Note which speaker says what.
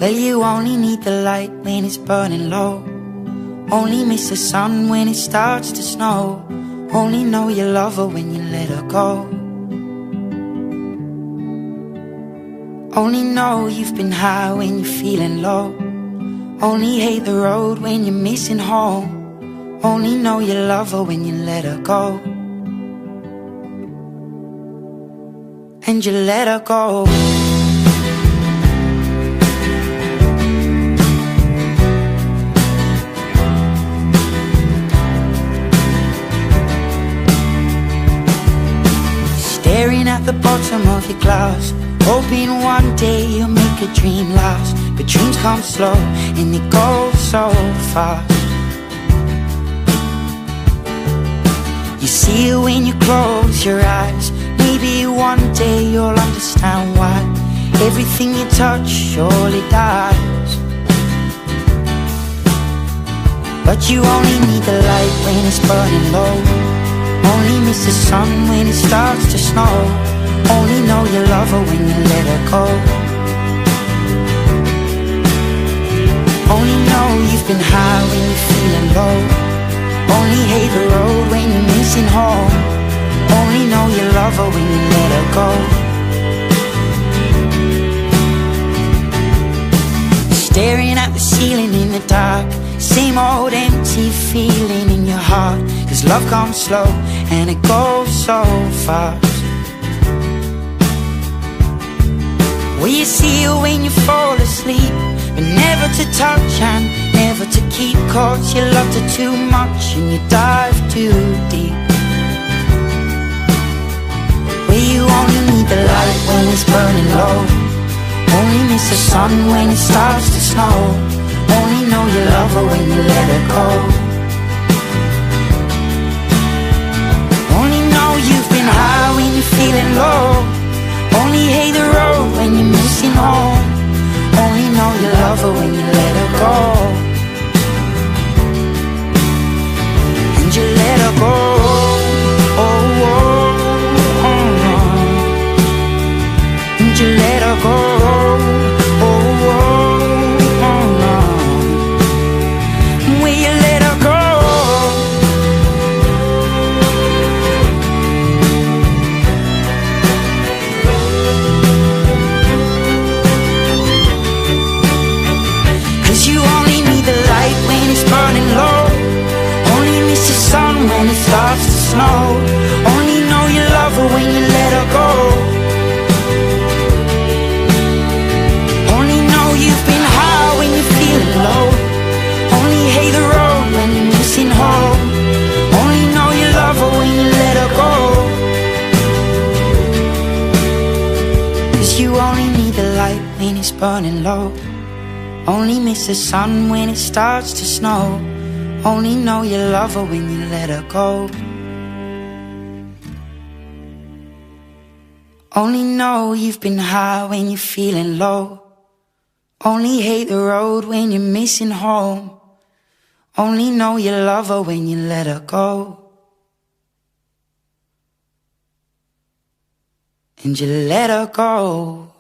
Speaker 1: Well, you only need the light when it's burning low. Only miss the sun when it starts to snow. Only know you love her when you let her go. Only know you've been high when you're feeling low. Only hate the road when you're missing home. Only know you love her when you let her go. And you let her go. Staring at the bottom of your glass, hoping one day you'll make a dream last. But dreams come slow and they go so fast. You see it when you close your eyes. Maybe one day you'll understand why everything you touch surely dies. But you only need the light when it's burning low. Only miss the sun when it starts to snow. Only know you love her when you let her go. Only know you've been high when you're feeling low. Only hate the road when you're missing home. Only know you love her when you let her go. Staring at the ceiling in the dark, same old empty feeling in your heart. 'Cause love comes slow and it goes so fast. Well, you see it when you fall asleep, but never to touch and never to keep. 'Cause you loved her too much and you dive too deep. Well, you only need the light when it's burning low. Only miss the sun when it starts to snow. Only know you love her when you let her go. Only know you've been high when you're feeling low. Only hate the road when you're missing home. Only know you love her when you let her go. And you let her go. Oh, oh, oh. And you let her go. Oh, oh, oh. Will you let her go? Burning low. Only miss the sun when it starts to snow. Only know you love her when you let her go. Only know you've been high when you're feeling low. Only hate the road when you're missing home. Only know you love her when you let her go. 'Cause you only need the light when it's burning low. Only miss the sun when it starts to snow. Only know you love her when you let her go. Only know you've been high when you're feeling low. Only hate the road when you're missing home. Only know you love her when you let her go. And you let her go.